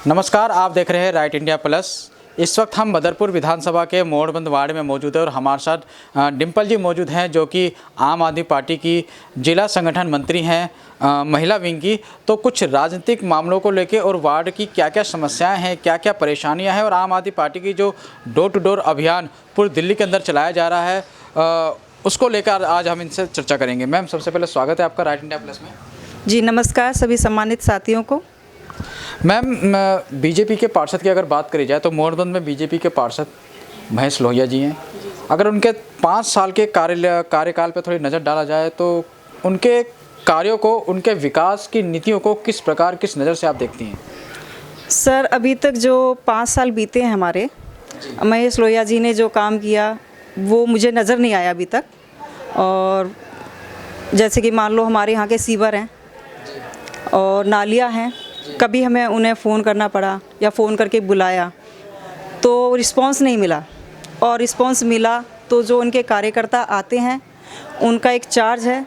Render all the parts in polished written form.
नमस्कार, आप देख रहे हैं राइट इंडिया प्लस। इस वक्त हम बदरपुर विधानसभा के मोड़बंद वार्ड में मौजूद है और हमारे साथ डिम्पल जी मौजूद हैं, जो कि आम आदमी पार्टी की जिला संगठन मंत्री हैं महिला विंग की। तो कुछ राजनीतिक मामलों को लेकर और वार्ड की क्या क्या समस्याएं हैं, क्या क्या परेशानियां हैं और आम आदमी पार्टी की जो डोर टू डोर अभियान पूरी दिल्ली के अंदर चलाया जा रहा है, उसको लेकर आज हम इनसे चर्चा करेंगे। मैम, सबसे पहले स्वागत है आपका राइट इंडिया प्लस में। जी नमस्कार सभी सम्मानित साथियों को। मैम, बीजेपी के पार्षद की अगर बात करी जाए तो मोड़बंद में बीजेपी के पार्षद महेश लोहिया जी हैं। अगर उनके 5 साल के कार्यकाल पर थोड़ी नज़र डाला जाए तो उनके कार्यों को, उनके विकास की नीतियों को किस प्रकार, किस नज़र से आप देखती हैं? सर, अभी तक जो 5 साल बीते हैं हमारे, महेश लोहिया जी ने जो काम किया वो मुझे नज़र नहीं आया अभी तक। और जैसे कि मान लो हमारे यहाँ के सीवर हैं और नालियाँ हैं, कभी हमें उन्हें फ़ोन करना पड़ा या फ़ोन करके बुलाया तो रिस्पांस नहीं मिला, और रिस्पांस मिला तो जो उनके कार्यकर्ता आते हैं उनका एक चार्ज है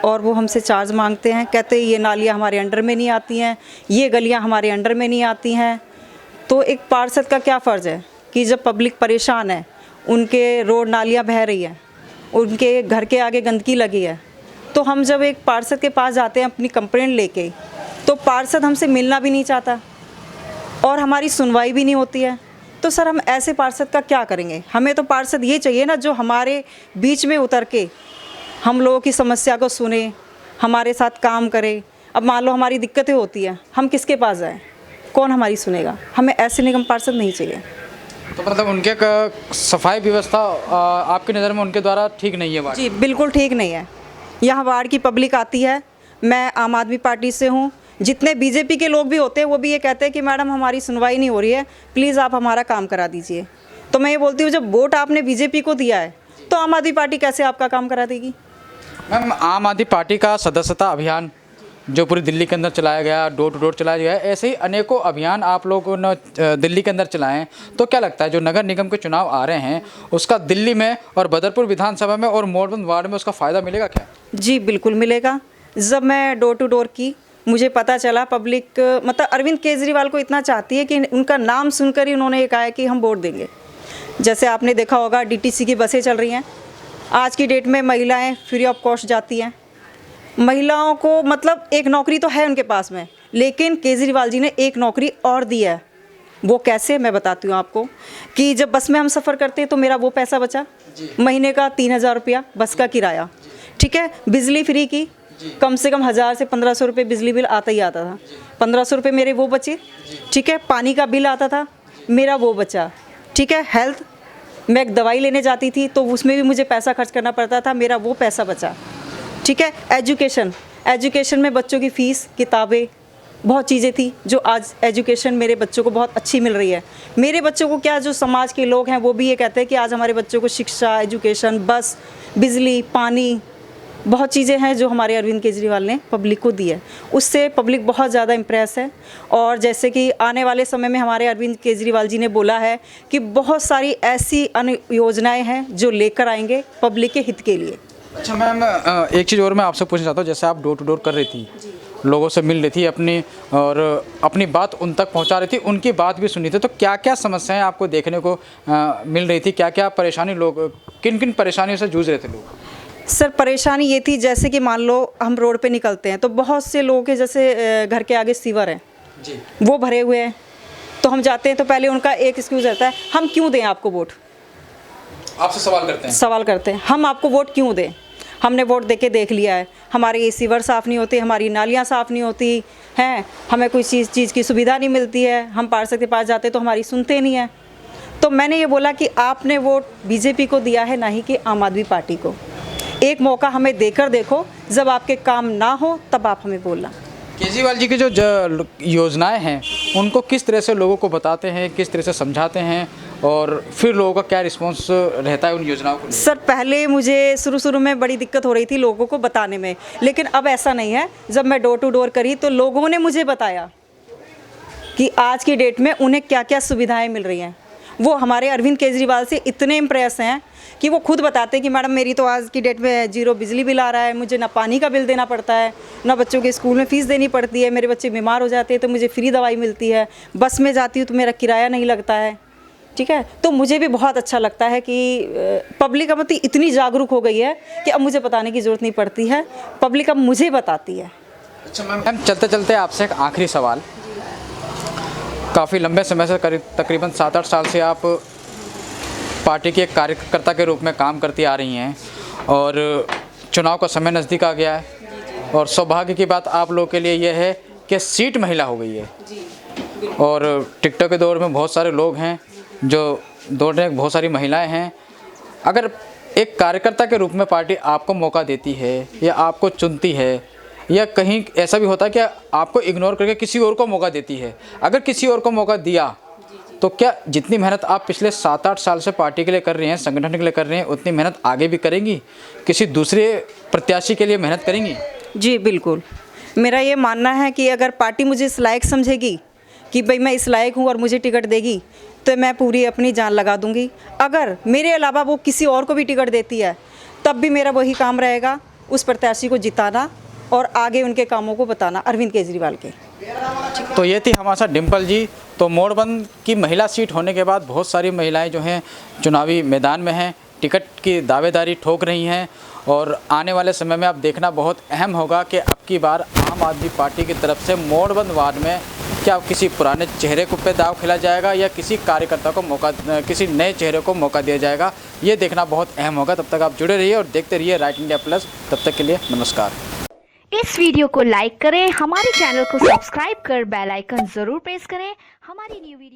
और वो हमसे चार्ज मांगते हैं, कहते हैं ये नालियाँ हमारे अंडर में नहीं आती हैं, ये गलियाँ हमारे अंडर में नहीं आती हैं। तो एक पार्षद का क्या फ़र्ज़ है कि जब पब्लिक परेशान है, उनके रोड नालियाँ बह रही हैं, उनके घर के आगे गंदगी लगी है, तो हम जब एक पार्षद के पास जाते हैं अपनी कंप्लेंट लेके, तो पार्षद हमसे मिलना भी नहीं चाहता और हमारी सुनवाई भी नहीं होती है। तो सर, हम ऐसे पार्षद का क्या करेंगे? हमें तो पार्षद ये चाहिए ना जो हमारे बीच में उतर के हम लोगों की समस्या को सुने, हमारे साथ काम करे। अब मान लो हमारी दिक्कतें होती हैं, हम किसके पास जाएं? कौन हमारी सुनेगा? हमें ऐसे निगम पार्षद नहीं चाहिए। तो मतलब उनके सफाई व्यवस्था आपकी नज़र में उनके द्वारा ठीक नहीं है? वार्ड जी बिल्कुल ठीक नहीं है। यहाँ वार्ड की पब्लिक आती है, मैं आम आदमी पार्टी से हूँ, जितने बीजेपी के लोग भी होते हैं वो भी ये कहते हैं कि मैडम हमारी सुनवाई नहीं हो रही है, प्लीज़ आप हमारा काम करा दीजिए। तो मैं ये बोलती हूँ, जब वोट आपने बीजेपी को दिया है तो आम आदमी पार्टी कैसे आपका काम करा देगी? मैम, आम आदमी पार्टी का सदस्यता अभियान जो पूरी दिल्ली के अंदर चलाया गया, डोर टू डोर चलाया गया, ऐसे ही अनेकों अभियान आप लोगों ने दिल्ली के अंदर चलाए। तो क्या लगता है जो नगर निगम के चुनाव आ रहे हैं उसका दिल्ली में और बदरपुर विधानसभा में और मोड़बंद वार्ड में उसका फ़ायदा मिलेगा क्या? जी बिल्कुल मिलेगा। जब मैं डोर टू डोर की, मुझे पता चला पब्लिक मतलब अरविंद केजरीवाल को इतना चाहती है कि उनका नाम सुनकर ही उन्होंने ये कहा है कि हम वोट देंगे। जैसे आपने देखा होगा डीटीसी की बसें चल रही हैं, आज की डेट में महिलाएं फ्री ऑफ कॉस्ट जाती हैं। महिलाओं को मतलब एक नौकरी तो है उनके पास में, लेकिन केजरीवाल जी ने एक नौकरी और दी है। वो कैसे, मैं बताती हूँ आपको। कि जब बस में हम सफ़र करते हैं तो मेरा वो पैसा बचा, महीने का 3000 रुपया बस का किराया, ठीक है। बिजली फ्री की, कम से कम 1000 से 1500 रुपये बिजली बिल आता ही आता था, 1500 रुपये मेरे वो बचे, ठीक है। पानी का बिल आता था, मेरा वो बचा, ठीक है। हेल्थ, मैं एक दवाई लेने जाती थी तो उसमें भी मुझे पैसा खर्च करना पड़ता था, मेरा वो पैसा बचा, ठीक है। एजुकेशन में बच्चों की फ़ीस, किताबें, बहुत चीज़ें थी जो आज एजुकेशन मेरे बच्चों को बहुत अच्छी मिल रही है। मेरे बच्चों को क्या, जो समाज के लोग हैं वो भी ये कहते हैं कि आज हमारे बच्चों को शिक्षा, एजुकेशन, बस, बिजली, पानी, बहुत चीज़ें हैं जो हमारे अरविंद केजरीवाल ने पब्लिक को दी है। उससे पब्लिक बहुत ज़्यादा इम्प्रेस है। और जैसे कि आने वाले समय में हमारे अरविंद केजरीवाल जी ने बोला है कि बहुत सारी ऐसी अन्य योजनाएँ हैं जो लेकर आएंगे पब्लिक के हित के लिए। अच्छा मैम, एक चीज़ और मैं आपसे पूछना चाहता हूँ। जैसे आप डोर टू डोर कर रही थी, लोगों से मिल रही थी अपनी बात उन तक पहुँचा रही थी, उनकी बात भी सुनी थी, तो क्या क्या समस्याएं आपको देखने को मिल रही थी? क्या क्या परेशानी, किन किन परेशानियों से जूझ रहे थे लोग? सर, परेशानी ये थी, जैसे कि मान लो हम रोड पे निकलते हैं तो बहुत से लोगों के जैसे घर के आगे सीवर हैं जी, वो भरे हुए हैं, तो हम जाते हैं तो पहले उनका एक एक्सक्यूज़ रहता है, हम क्यों दें आपको वोट? आपसे सवाल करते हैं, हम आपको वोट क्यों दें? हमने वोट देके देख लिया है, हमारे ये सीवर साफ़ नहीं होते, हमारी नालियाँ साफ़ नहीं होती हैं, हमें कोई चीज़ की सुविधा नहीं मिलती है, हम पार्षद के पास जाते तो हमारी सुनते नहीं हैं। तो मैंने ये बोला कि आपने वोट बीजेपी को दिया है, ना ही कि आम आदमी पार्टी को। एक मौका हमें देकर देखो, जब आपके काम ना हो तब आप हमें बोलना। केजरीवाल जी की जो योजनाएं हैं उनको किस तरह से लोगों को बताते हैं, किस तरह से समझाते हैं और फिर लोगों का क्या रिस्पांस रहता है उन योजनाओं को? सर, पहले मुझे शुरू में बड़ी दिक्कत हो रही थी लोगों को बताने में, लेकिन अब ऐसा नहीं है। जब मैं डोर टू डोर करी तो लोगों ने मुझे बताया कि आज की डेट में उन्हें क्या क्या सुविधाएं मिल रही हैं। वो हमारे अरविंद केजरीवाल से इतने इम्प्रेस हैं कि वो खुद बताते हैं कि मैडम मेरी तो आज की डेट में 0 बिजली बिल आ रहा है, मुझे ना पानी का बिल देना पड़ता है, ना बच्चों के स्कूल में फ़ीस देनी पड़ती है, मेरे बच्चे बीमार हो जाते हैं तो मुझे फ्री दवाई मिलती है, बस में जाती हूँ तो मेरा किराया नहीं लगता है। ठीक है, तो मुझे भी बहुत अच्छा लगता है कि पब्लिक अब इतनी जागरूक हो गई है कि अब मुझे बताने की ज़रूरत नहीं पड़ती है, पब्लिक अब मुझे बताती है। अच्छा मैम, चलते चलते आपसे एक आखिरी सवाल। काफ़ी लंबे समय से करीब तकरीबन 7-8 साल से आप पार्टी के एक कार्यकर्ता के रूप में काम करती आ रही हैं और चुनाव का समय नज़दीक आ गया है और सौभाग्य की बात आप लोगों के लिए यह है कि सीट महिला हो गई है और टिकटॉक के दौर में बहुत सारे लोग हैं जो दौड़ रहे हैं, बहुत सारी महिलाएं हैं। अगर एक कार्यकर्ता के रूप में पार्टी आपको मौका देती है या आपको चुनती है या कहीं ऐसा भी होता है कि आपको इग्नोर करके किसी और को मौका देती है, अगर किसी और को मौका दिया तो क्या जितनी मेहनत आप पिछले 7-8 साल से पार्टी के लिए कर रही हैं, संगठन के लिए कर रही हैं, उतनी मेहनत आगे भी करेंगी? किसी दूसरे प्रत्याशी के लिए मेहनत करेंगी? जी बिल्कुल, मेरा ये मानना है कि अगर पार्टी मुझे इस लायक समझेगी कि भाई मैं इस लायक हूँ और मुझे टिकट देगी तो मैं पूरी अपनी जान लगा दूंगी। अगर मेरे अलावा वो किसी और को भी टिकट देती है तब भी मेरा वही काम रहेगा, उस प्रत्याशी को जिताना और आगे उनके कामों को बताना, अरविंद केजरीवाल के। तो ये थी हमारे साथ डिम्पल जी। तो मोड़बंद की महिला सीट होने के बाद बहुत सारी महिलाएं जो हैं चुनावी मैदान में हैं, टिकट की दावेदारी ठोक रही हैं और आने वाले समय में अब देखना बहुत अहम होगा कि अब की बार आम आदमी पार्टी की तरफ से मोड़बंद वार्ड में क्या किसी पुराने चेहरे को पे दाव खेला जाएगा या किसी कार्यकर्ता को मौका, किसी नए चेहरे को मौका दिया जाएगा, ये देखना बहुत अहम होगा। तब तक आप जुड़े रहिए और देखते रहिए राइट इंडिया प्लस। तब तक के लिए नमस्कार। इस वीडियो को लाइक करें, हमारे चैनल को सब्सक्राइब कर बेल आइकन जरूर प्रेस करें। हमारी न्यू वीडियो